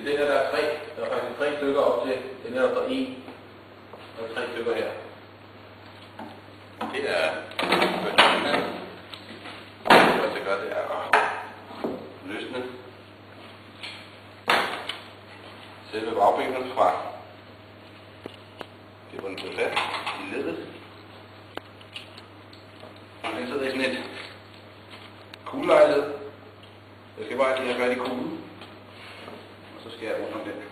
det her, der er 3. Der er faktisk 3 stykker op til. Den her, der står 1. Der er 3 stykker her. Det er... Det første gør, det er at løsne selve bagbenet fra det, hvor den bliver fat i leddet. Og så er det sådan et kuglelejled. Jeg skal bare lige have fat i kuglen. Og så skal jeg rundt om den.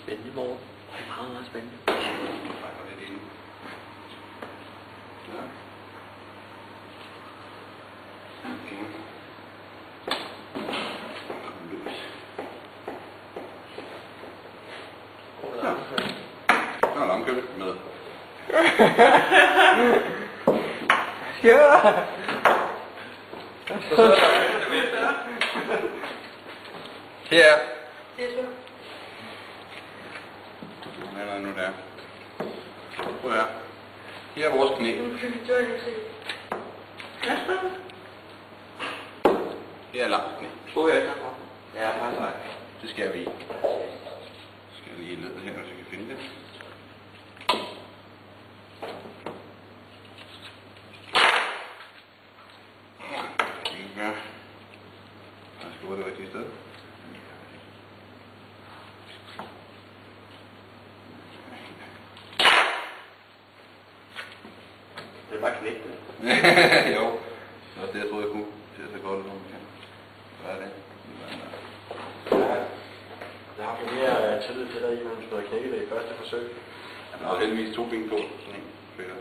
Spændende, Morten. Det er meget, meget spændende. Ja. Okay. Der er lamkøb med. Ja! Her er. Hvad er der nu der? Prøv her. Her er vores knæ. Her er langt knæ. Ja, faktisk nej. Det skal vi i. Så skal jeg lige ned her, så jeg kan finde det. Ja. Jeg skal gå det rigtige sted. Det er bare knægt. Jo. Det er også det, jeg troede, jeg kunne. Det er så godt, som man kan. Hvad er det? Jeg har fået mere tillid til dig, i man skulle have knækket det i første forsøg. Jeg har heldigvis 2 ben på. Sådan en fælder.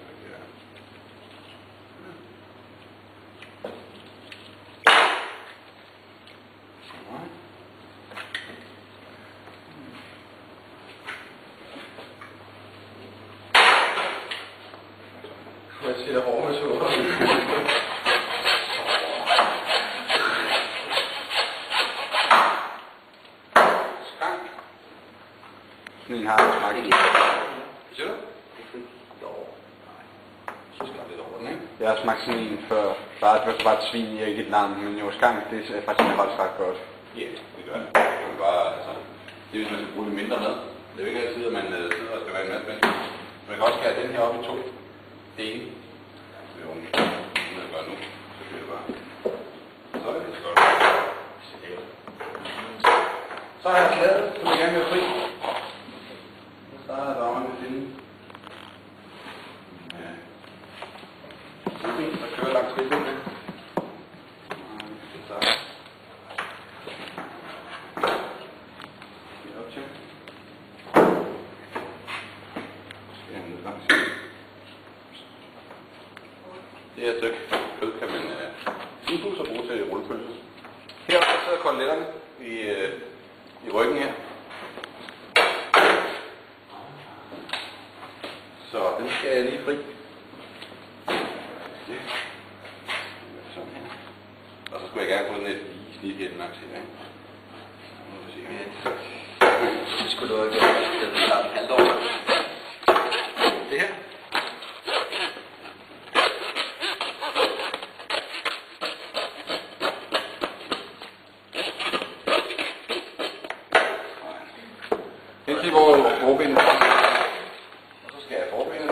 Jeg siger det hårdt med sukker. Skank. Sådan en har jeg smagt i. Hvad siger du? Så skal det over den, ikke? Jeg har smagt sådan en før. Bare det var et svin, ikke et lam, men jo skank, det er faktisk ret godt. Ja, det gør det. Det er bare, altså, det er hvis man skal bruge det mindre med. Det er jo ikke altid, at man sidder og skal være en masse med. Man kan også skære den her op i 2 dele. Det er jo det, jeg gør nu. Så bliver det bare. Så er det godt. Så har jeg slaget, så vil jeg gerne være fri. Så er der rammerne finde. Ja. Der kører langs ribbenene. Så op til. Skal jeg ned langs. Det her stykke kød kan man finpudse og bruge til rullepølse. Her sidder koteletterne i ryggen her. Så den skal jeg lige fri. Sådan her. Og så skulle jeg gerne få sådan et snit her den langs her, ikke? Så må vi se her. Det skulle du ikke gøre. Det er et halvt år. Det her. Indtil hvor forbenet. Og så skal jeg forbenet.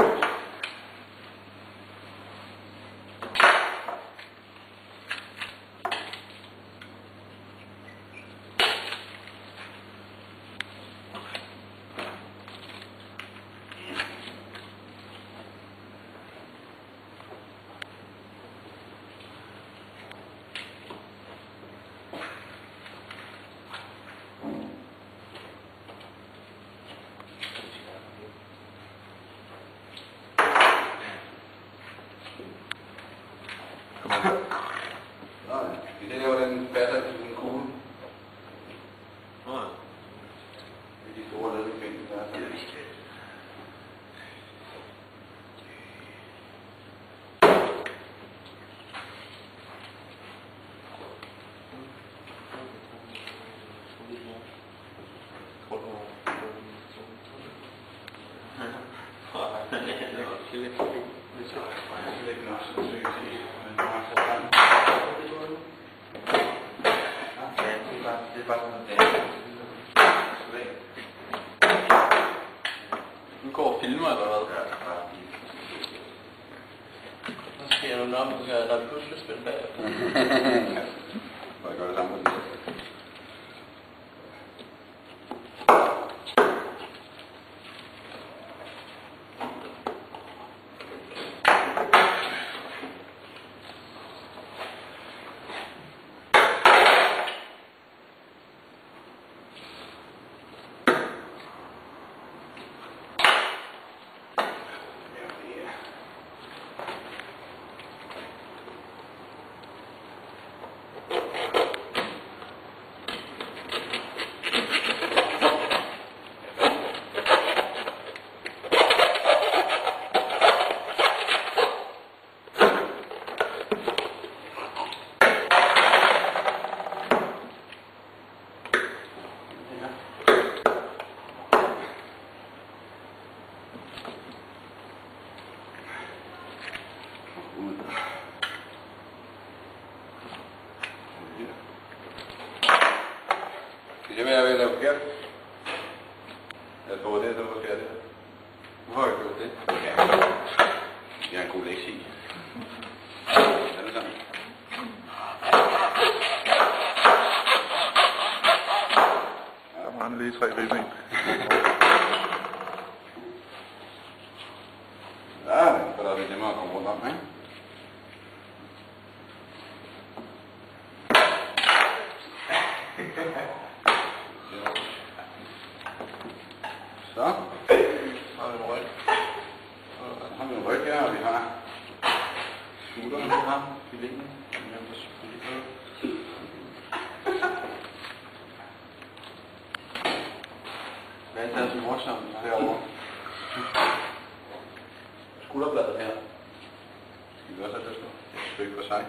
Nej, det er der, hvordan passer til sådan en kugle. Det er de store ledningsben, der er sådan. bare sådan Nu går og filmer eller hvad? Ja, bare Så sker der noget, så skal der puslespil bagefter. Ja. Må jeg gøre det samme på den? Skal jeg være ved at lave forkert? Jeg tror det, så forkert det. Hvorfor har jeg gjort det? Ja. Det er en god lektie. Alle sammen. Der mangler lige 3 ribben. Ja, så der er det nemmere at komme rundt om, ikke? Så. Så har vi en ryg. Så har vi en ryg her, og vi har skulderen her, fileten. Hvad er det så morsomt herovre? skulderbladet her. Skal vi også have det så? Et stykke for sig.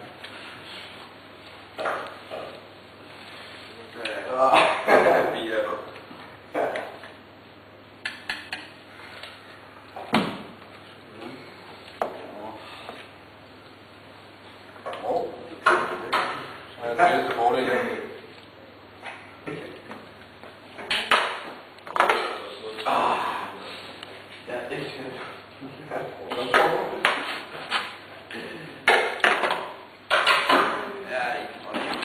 Så er det næste fordel her. Ja, det er